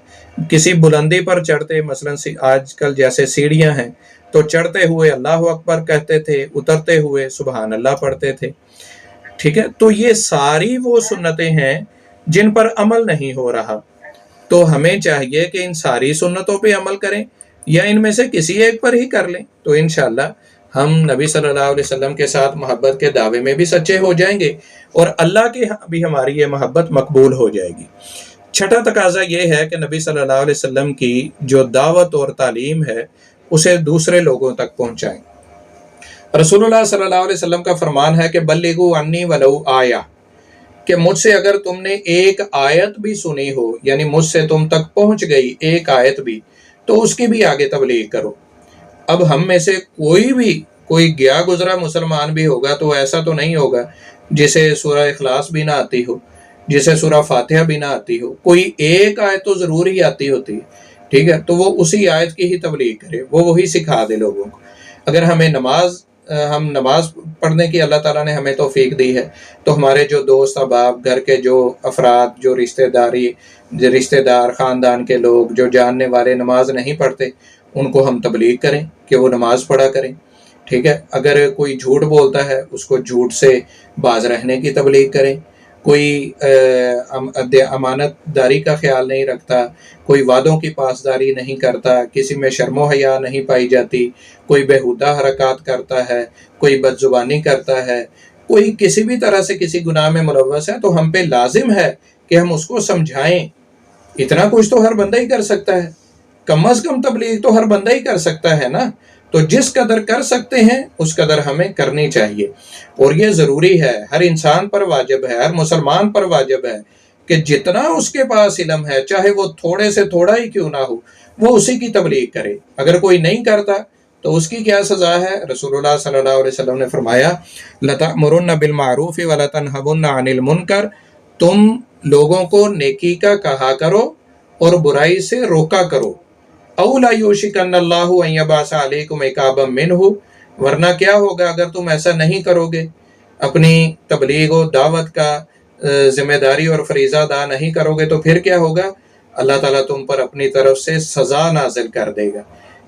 کسی بلندی پر چڑھتے، مثلا آج کل جیسے سیڑھیاں ہیں، تو چڑھتے ہوئے اللہ اکبر کہتے تھے، اترتے ہوئے سبحان اللہ پڑھتے تھے۔ ٹھیک ہے، تو یہ ساری وہ سنتیں ہیں جن پر عمل نہیں ہو رہا، تو ہمیں چاہیے کہ ان ساری سنتوں پہ عمل کریں یا ان میں سے کسی ایک پر ہی کر لیں، تو انشاءاللہ ہم نبی صلی اللہ علیہ وسلم کے ساتھ محبت کے دعوے میں بھی سچے ہو جائیں گے اور اللہ کے ہاں بھی ہماری یہ محبت مقبول ہو جائے گی۔ چھٹا تقاضا یہ ہے کہ نبی صلی اللہ علیہ وسلم کی جو دعوت اور تعلیم ہے اسے دوسرے لوگوں تک پہنچائیں۔ رسول اللہ صلی اللہ علیہ وسلم کا فرمان ہے کہ بلغوا عنی ولو آیہ، کہ مجھ سے اگر تم نے ایک آیت بھی سنی ہو، یعنی مجھ سے تم تک پہنچ گئی ایک آیت بھی، تو اس کی بھی آگے تبلیغ کرو۔ اب ہم میں سے کوئی گیا گزرا مسلمان بھی ہوگا تو ایسا تو نہیں ہوگا جسے سورہ اخلاص بھی نہ آتی ہو، جسے سورہ فاتحہ بھی نہ آتی ہو، کوئی ایک آیت تو ضرور ہی آتی ہوتی ہے، ٹھیک ہے، تو وہ اسی آیت کی ہی تبلیغ کرے، وہ وہی سکھا دے لوگوں کو۔ اگر ہم نماز پڑھنے کی اللہ تعالیٰ نے ہمیں توفیق دی ہے، تو ہمارے جو دوست احباب، گھر کے جو افراد، جو رشتہ دار، خاندان کے لوگ جو جاننے والے نماز نہیں پڑھتے، ان کو ہم تبلیغ کریں کہ وہ نماز پڑھا کریں، ٹھیک ہے۔ اگر کوئی جھوٹ بولتا ہے اس کو جھوٹ سے باز رہنے کی تبلیغ کریں، کوئی امانت داری کا خیال نہیں رکھتا، کوئی وعدوں کی پاسداری نہیں کرتا، کسی میں شرم و حیا نہیں پائی جاتی، کوئی بیہودہ حرکات کرتا ہے، کوئی بد زبانی کرتا ہے، کوئی کسی بھی طرح سے کسی گناہ میں ملوث ہے، تو ہم پہ لازم ہے کہ ہم اس کو سمجھائیں۔ اتنا کچھ تو ہر بندہ ہی کر سکتا ہے، کم از کم تبلیغ تو ہر بندہ ہی کر سکتا ہے نا، تو جس قدر کر سکتے ہیں اس قدر ہمیں کرنی چاہیے۔ اور یہ ضروری ہے، ہر انسان پر واجب ہے، ہر مسلمان پر واجب ہے کہ جتنا اس کے پاس علم ہے، چاہے وہ تھوڑے سے تھوڑا ہی کیوں نہ ہو، وہ اسی کی تبلیغ کرے۔ اگر کوئی نہیں کرتا تو اس کی کیا سزا ہے؟ رسول اللہ صلی اللہ علیہ وسلم نے فرمایا لَتَأْمُرُنَّ بِالْمَعْرُوفِ وَلَتَنْهَوُنَّ عَنِ الْمُنْكَرِ، تم لوگوں کو نیکی کا کہا کرو اور برائی سے روکا کرو۔ اَوْ لَا يُوشِكَنَّ اللَّهُ أَن يَبْعَثَ عَلَيْكُمْ عِقَابًا مِّنْهُ، ورنہ کیا ہوگا اگر تم ایسا نہیں کرو گے، اپنی تبلیغ و دعوت کا ذمہ داری اور فریضہ ادا نہیں کرو گے، تو پھر کیا ہوگا؟ اللہ تعالیٰ تم پر اپنی طرف سے سزا نازل کر دے گا،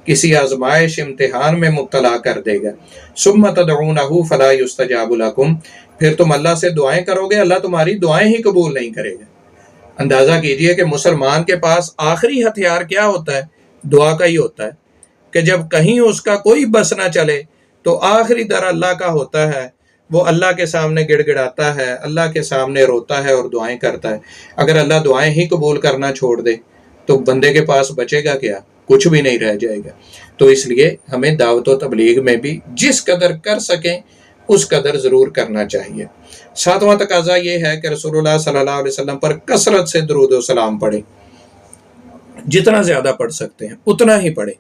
کسی آزمائش امتحان میں مبتلا کر دے گا۔ ثم تدعونہ فلا یستجاب لکم، پھر تم اللہ سے دعائیں کرو گے، اللہ تمہاری دعائیں ہی قبول نہیں کرے گا۔ اندازہ کیجئے کہ مسلمان کے پاس آخری ہتھیار کیا ہوتا ہے؟ دعا کا ہی ہوتا ہے، کہ جب کہیں اس کا کوئی بس نہ چلے تو آخری در اللہ کا ہوتا ہے، وہ اللہ کے سامنے گڑ گڑاتا ہے، اللہ کے سامنے روتا ہے اور دعائیں کرتا ہے۔ اگر اللہ دعائیں ہی قبول کرنا چھوڑ دے تو بندے کے پاس بچے گا کیا؟ کچھ بھی نہیں رہ جائے گا۔ تو اس لیے ہمیں دعوت و تبلیغ میں بھی جس قدر کر سکیں اس قدر ضرور کرنا چاہیے۔ ساتواں تقاضا یہ ہے کہ رسول اللہ صلی اللہ علیہ وسلم پر کثرت سے درود و سلام پڑھیں، جتنا زیادہ پڑھ سکتے ہیں اتنا ہی پڑھیں۔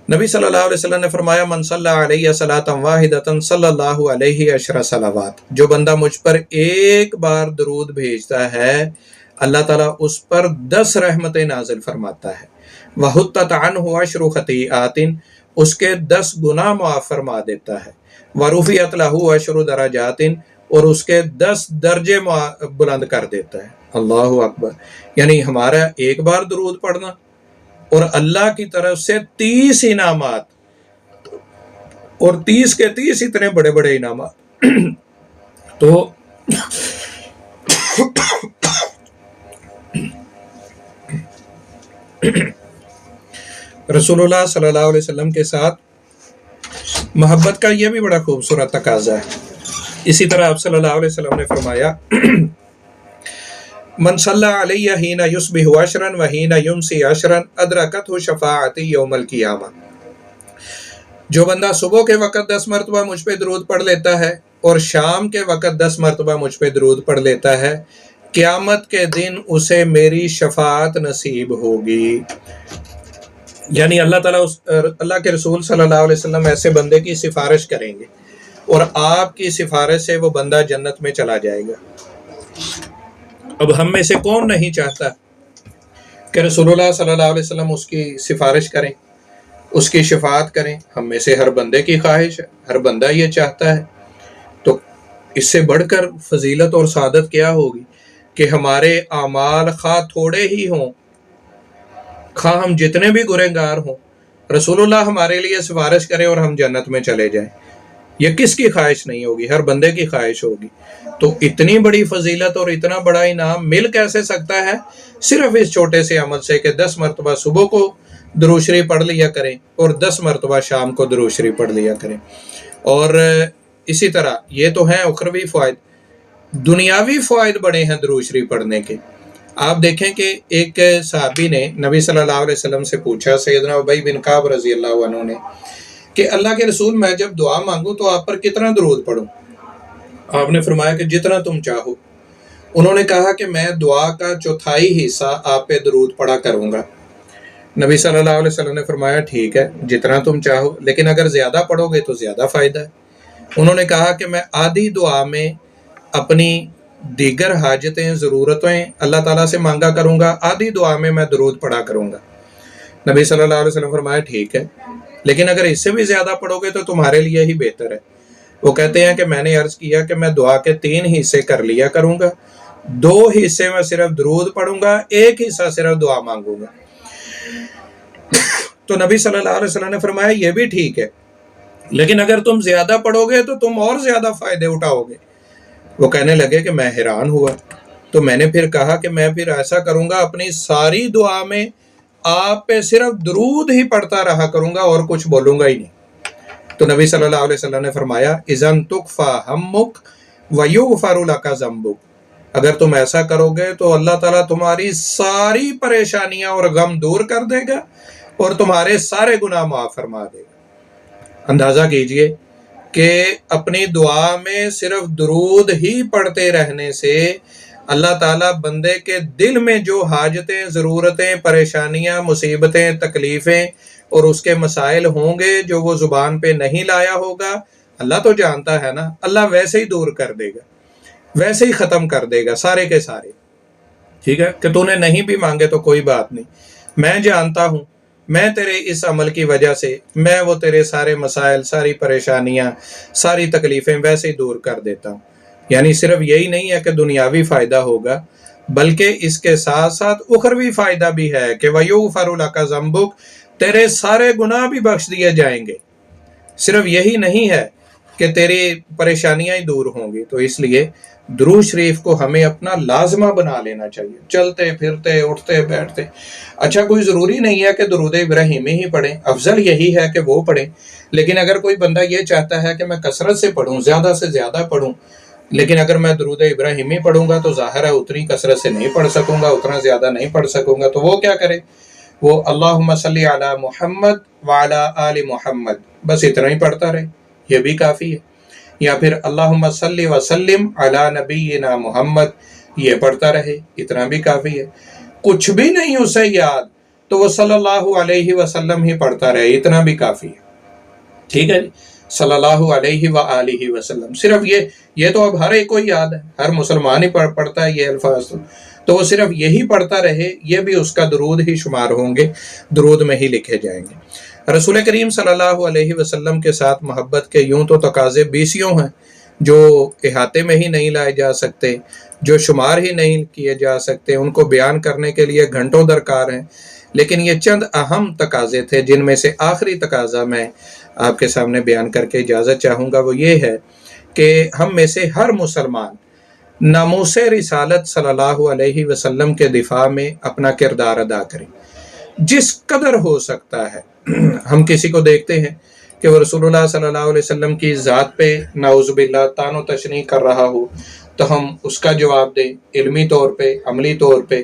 نبی صلی اللہ علیہ وسلم نے فرمایا من صلی علیہ صلاۃ واحدۃ صلی اللہ علیہ عشر صلوات، جو بندہ مجھ پر ایک بار درود بھیجتا ہے اللہ تعالیٰ اس پر 10 رحمتیں نازل فرماتا ہے۔ وحطت عنہ عشر خطیئات، اس کے 10 گناہ معاف فرما دیتا ہے۔ ورفعت لہ عشر درجات، اور اس کے 10 درجے بلند کر دیتا ہے۔ اللہ اکبر، یعنی ہمارا ایک بار درود پڑھنا اور اللہ کی طرف سے 30 انعامات، اور 30 کے 30 اتنے بڑے بڑے انعامات۔ تو رسول اللہ صلی اللہ علیہ وسلم کے ساتھ محبت کا یہ بھی بڑا خوبصورت تقاضا ہے۔ اسی طرح آپ صلی اللہ علیہ وسلم نے فرمایا من صلی علیہ حین یصبح عشرا وحین یمسی عشرا ادرکتہ شفاعتی یوم القیامہ، جو بندہ صبح کے وقت 10 مرتبہ مجھ پہ درود پڑھ لیتا ہے اور شام کے وقت 10 مرتبہ مجھ پہ درود پڑھ لیتا ہے، قیامت کے دن اسے میری شفاعت نصیب ہوگی۔ یعنی اللہ تعالیٰ اللہ کے رسول صلی اللہ علیہ وسلم ایسے بندے کی سفارش کریں گے اور آپ کی سفارش سے وہ بندہ جنت میں چلا جائے گا۔ اب ہم میں سے کون نہیں چاہتا کہ رسول اللہ صلی اللہ علیہ وسلم اس کی سفارش کریں، اس کی شفاعت کریں؟ ہم میں سے ہر بندے کی خواہش ہے، ہر بندہ یہ چاہتا ہے۔ تو اس سے بڑھ کر فضیلت اور سعادت کیا ہوگی کہ ہمارے اعمال خواہ تھوڑے ہی ہوں، خواہ ہم جتنے بھی گنہگار ہوں، رسول اللہ ہمارے لیے سفارش کرے اور ہم جنت میں چلے جائیں۔ یہ کس کی خواہش نہیں ہوگی؟ ہر بندے کی خواہش ہوگی۔ تو اتنی بڑی فضیلت اور اتنا بڑا انعام مل کیسے سکتا ہے؟ صرف اس چھوٹے سے عمل سے کہ 10 مرتبہ صبح کو درود شریف پڑھ لیا کریں اور 10 مرتبہ شام کو درود شریف پڑھ لیا کریں۔ اور اسی طرح یہ تو ہیں اخروی فوائد، دنیاوی فوائد بڑے ہیں درود شریف پڑھنے کے۔ آپ دیکھیں کہ ایک صحابی نے نبی صلی اللہ علیہ وسلم سے پوچھا، سیدنا ابی بن کعب رضی اللہ عنہ نے، کہ اللہ کے رسول میں جب دعا مانگوں تو آپ پر کتنا درود پڑھوں؟ آپ نے فرمایا کہ جتنا تم چاہو۔ انہوں نے کہا کہ میں دعا کا 1/4 حصہ آپ پہ درود پڑھا کروں گا۔ نبی صلی اللہ علیہ وسلم نے فرمایا ٹھیک ہے جتنا تم چاہو، لیکن اگر زیادہ پڑھو گے تو زیادہ فائدہ ہے۔ انہوں نے کہا کہ میں آدھی دعا میں اپنی دیگر حاجتیں ضرورتیں اللہ تعالیٰ سے مانگا کروں گا، آدھی دعا میں درود پڑھا کروں گا۔ نبی صلی اللہ علیہ وسلم فرمایا ٹھیک ہے، لیکن اگر اس سے بھی زیادہ پڑھو گے تو تمہارے لیے ہی بہتر ہے۔ وہ کہتے ہیں کہ میں نے عرض کیا کہ میں دعا کے 3 حصے کر لیا کروں گا، 2 حصے میں صرف درود پڑھوں گا، 1 حصہ صرف دعا مانگوں گا۔ تو نبی صلی اللہ علیہ وسلم نے فرمایا یہ بھی ٹھیک ہے، لیکن اگر تم زیادہ پڑھو گے تو تم اور زیادہ فائدے اٹھاؤ گے۔ وہ کہنے لگے کہ میں حیران ہوا، تو میں نے پھر کہا کہ میں پھر ایسا کروں گا، اپنی ساری دعا میں آپ پہ صرف درود ہی پڑھتا رہا کروں گا اور کچھ بولوں گا ہی نہیں۔ تو نبی صلی اللہ علیہ وسلم نے فرمایا اذن تکفی ہمک ویغفر لک ذنبک، اگر تم ایسا کرو گے تو اللہ تعالیٰ تمہاری ساری پریشانیاں اور غم دور کر دے گا اور تمہارے سارے گناہ معاف فرما دے گا۔ اندازہ کیجئے کہ اپنی دعا میں صرف درود ہی پڑھتے رہنے سے اللہ تعالیٰ بندے کے دل میں جو حاجتیں، ضرورتیں، پریشانیاں، مصیبتیں، تکلیفیں اور اس کے مسائل ہوں گے جو وہ زبان پہ نہیں لایا ہوگا، اللہ تو جانتا ہے نا، اللہ ویسے ہی دور کر دے گا، ویسے ہی ختم کر دے گا سارے کے سارے۔ ٹھیک ہے کہ تو نے نہیں بھی مانگے تو کوئی بات نہیں، میں جانتا ہوں میں تیرے اس عمل کی وجہ سے میں وہ تیرے سارے مسائل، ساری پریشانیاں، ساری تکلیفیں ویسے ہی دور کر دیتا ہوں۔ یعنی صرف یہی نہیں ہے کہ دنیاوی فائدہ ہوگا، بلکہ اس کے ساتھ ساتھ اخروی فائدہ بھی ہے کہ وَيُغْفَرُ لَكَ ذَنبُكَ، تیرے سارے گناہ بھی بخش دیے جائیں گے۔ صرف یہی نہیں ہے کہ تیری پریشانیاں ہی دور ہوں گی۔ تو اس لیے درود شریف کو ہمیں اپنا لازمہ بنا لینا چاہیے، چلتے پھرتے، اٹھتے بیٹھتے۔ اچھا کوئی ضروری نہیں ہے کہ درود ابراہیمی ہی پڑھیں، افضل یہی ہے کہ وہ پڑھیں، لیکن اگر کوئی بندہ یہ چاہتا ہے کہ میں کثرت سے پڑھوں، زیادہ سے زیادہ پڑھوں، لیکن اگر میں درود ابراہیمی پڑھوں گا تو ظاہر ہے اتنی کثرت سے نہیں پڑھ سکوں گا، اتنا زیادہ نہیں پڑھ سکوں گا، تو وہ کیا کرے؟ وہ اللہم صلی علی محمد وعلی آل محمد، بس اتنا ہی پڑھتا رہے، یہ بھی کافی ہے۔ یا پھر اللہم صلی وسلم علی نبینا محمد، یہ پڑھتا رہے، اتنا بھی کافی ہے۔ کچھ بھی نہیں اسے یاد تو وہ صلی اللہ علیہ وسلم ہی پڑھتا رہے، اتنا بھی کافی ہے۔ ٹھیک ہے جی، صلی اللہ علیہ وآلہ وسلم، صرف یہ تو اب ہر ایک کو یاد ہے، ہر مسلمان ہی پڑھتا ہے یہ الفاظ، تو وہ صرف یہی پڑھتا رہے، یہ بھی اس کا درود ہی شمار ہوں گے، درود میں ہی لکھے جائیں گے۔ رسول کریم صلی اللہ علیہ وسلم کے ساتھ محبت کے یوں تو تقاضے 20 ہیں جو احاطے میں ہی نہیں لائے جا سکتے، جو شمار ہی نہیں کیے جا سکتے، ان کو بیان کرنے کے لیے گھنٹوں درکار ہیں، لیکن یہ چند اہم تقاضے تھے جن میں سے آخری تقاضا میں آپ کے سامنے بیان کر کے اجازت چاہوں گا، وہ یہ ہے کہ ہم میں سے ہر مسلمان ناموس رسالت صلی اللہ علیہ وسلم کے دفاع میں اپنا کردار ادا کریں، جس قدر ہو سکتا ہے۔ ہم کسی کو دیکھتے ہیں کہ وہ رسول اللہ صلی اللہ علیہ وسلم کی ذات پہ نعوذ باللہ طعن و تشنیع کر رہا ہو تو ہم اس کا جواب دیں، علمی طور پہ، عملی طور پہ۔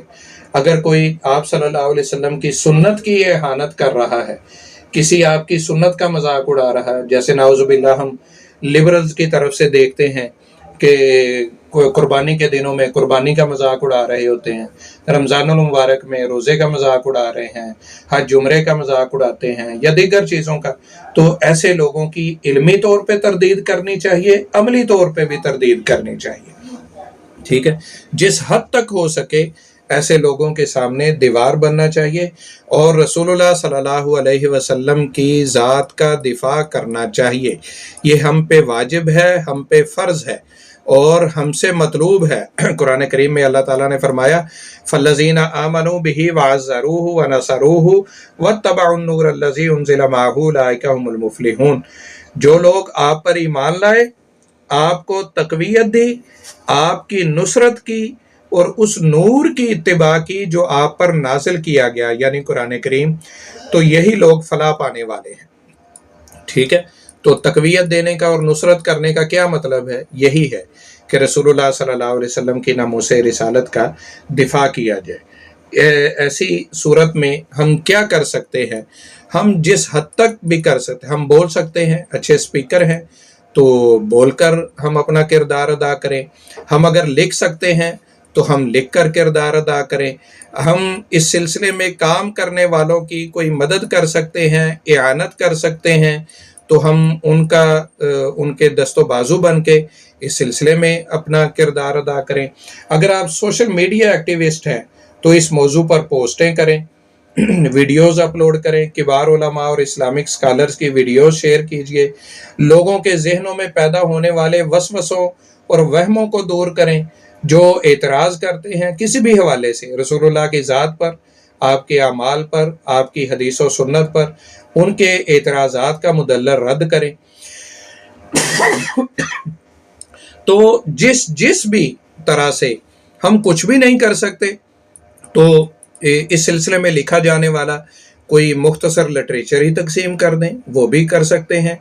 اگر کوئی آپ صلی اللہ علیہ وسلم کی سنت کی اہانت کر رہا ہے، کسی آپ کی سنت کا مذاق اڑا رہا ہے، جیسے نعوذ باللہ ہم لبرلز کی طرف سے دیکھتے ہیں کہ قربانی کے دنوں میں قربانی کا مذاق اڑا رہے ہوتے ہیں، رمضان المبارک میں روزے کا مذاق اڑا رہے ہیں، حج عمرے کا مذاق اڑاتے ہیں یا دیگر چیزوں کا، تو ایسے لوگوں کی علمی طور پہ تردید کرنی چاہیے، عملی طور پہ بھی تردید کرنی چاہیے، ٹھیک ہے۔ جس حد تک ہو سکے ایسے لوگوں کے سامنے دیوار بننا چاہیے اور رسول اللہ صلی اللہ علیہ وسلم کی ذات کا دفاع کرنا چاہیے۔ یہ ہم پہ واجب ہے، ہم پہ فرض ہے اور ہم سے مطلوب ہے۔ قرآن کریم میں اللہ تعالیٰ نے فرمایا فَالَّذِينَ آمَنُوا بِهِ وَعَزَّرُوهُ وَنَصَرُوهُ وَاتَّبَعُوا النُّورَ الَّذِي أُنزِلَ مَعَهُ أُولَٰئِكَ هُمُ الْمُفْلِحُونَ۔ جو لوگ آپ پر ایمان لائے، آپ کو تقویت دی، آپ کی نصرت کی اور اس نور کی اتباع کی جو آپ پر نازل کیا گیا یعنی قرآن کریم، تو یہی لوگ فلاح پانے والے ہیں، ٹھیک ہے۔ تو تقویت دینے کا اور نصرت کرنے کا کیا مطلب ہے؟ یہی ہے کہ رسول اللہ صلی اللہ علیہ وسلم کی ناموس رسالت کا دفاع کیا جائے۔ ایسی صورت میں ہم کیا کر سکتے ہیں؟ ہم جس حد تک بھی کر سکتے، ہم بول سکتے ہیں، اچھے اسپیکر ہیں تو بول کر ہم اپنا کردار ادا کریں، ہم اگر لکھ سکتے ہیں تو ہم لکھ کر کردار ادا کریں، ہم اس سلسلے میں کام کرنے والوں کی کوئی مدد کر سکتے ہیں، اعانت کر سکتے ہیں تو ہم ان کے دست و بازو بن کے اس سلسلے میں اپنا کردار ادا کریں۔ اگر آپ سوشل میڈیا ایکٹیوسٹ ہیں تو اس موضوع پر پوسٹیں کریں، ویڈیوز اپلوڈ کریں، کبار علماء اور اسلامک اسکالرز کی ویڈیوز شیئر کیجئے، لوگوں کے ذہنوں میں پیدا ہونے والے وسوسوں اور وہموں کو دور کریں۔ جو اعتراض کرتے ہیں کسی بھی حوالے سے رسول اللہ کی ذات پر، آپ کے اعمال پر، آپ کی حدیث و سنت پر، ان کے اعتراضات کا مدلل رد کریں۔ تو جس بھی طرح سے ہم کچھ بھی نہیں کر سکتے تو اس سلسلے میں لکھا جانے والا کوئی مختصر لٹریچر ہی تقسیم کر دیں، وہ بھی کر سکتے ہیں۔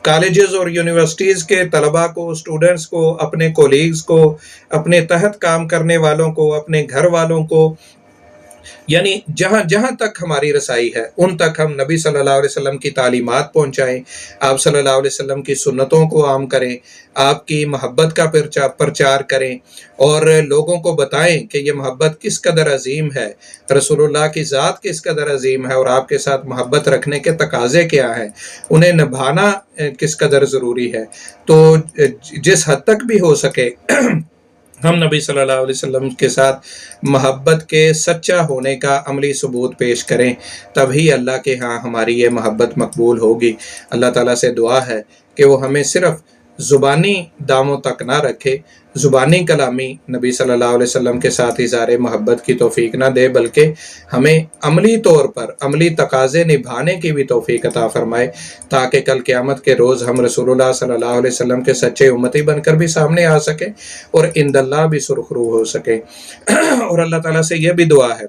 کالجز اور یونیورسٹیز کے طلباء کو، اسٹوڈنٹس کو، اپنے کولیگز کو، اپنے تحت کام کرنے والوں کو، اپنے گھر والوں کو، یعنی جہاں تک ہماری رسائی ہے ان تک ہم نبی صلی اللہ علیہ وسلم کی تعلیمات پہنچائیں، آپ صلی اللہ علیہ وسلم کی سنتوں کو عام کریں، آپ کی محبت کا پرچار کریں اور لوگوں کو بتائیں کہ یہ محبت کس قدر عظیم ہے، رسول اللہ کی ذات کس قدر عظیم ہے اور آپ کے ساتھ محبت رکھنے کے تقاضے کیا ہیں، انہیں نبھانا کس قدر ضروری ہے۔ تو جس حد تک بھی ہو سکے ہم نبی صلی اللہ علیہ وسلم کے ساتھ محبت کے سچا ہونے کا عملی ثبوت پیش کریں، تبھی اللہ کے ہاں ہماری یہ محبت مقبول ہوگی۔ اللہ تعالیٰ سے دعا ہے کہ وہ ہمیں صرف زبانی داموں تک نہ رکھے، زبانی کلامی نبی صلی اللہ علیہ وسلم کے ساتھ اظہار محبت کی توفیق نہ دے، بلکہ ہمیں عملی طور پر عملی تقاضے نبھانے کی بھی توفیق عطا فرمائے، تاکہ کل قیامت کے روز ہم رسول اللہ صلی اللہ علیہ وسلم کے سچے امتی بن کر بھی سامنے آ سکیں اور عند اللہ بھی سرخرو ہو سکیں۔ اور اللہ تعالیٰ سے یہ بھی دعا ہے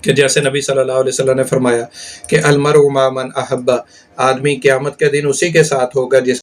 کہ جیسے نبی صلی اللہ علیہ وسلم نے فرمایا کہ المرء مع من احب، آدمی قیامت کے دن اسی کے ساتھ ہوگا جس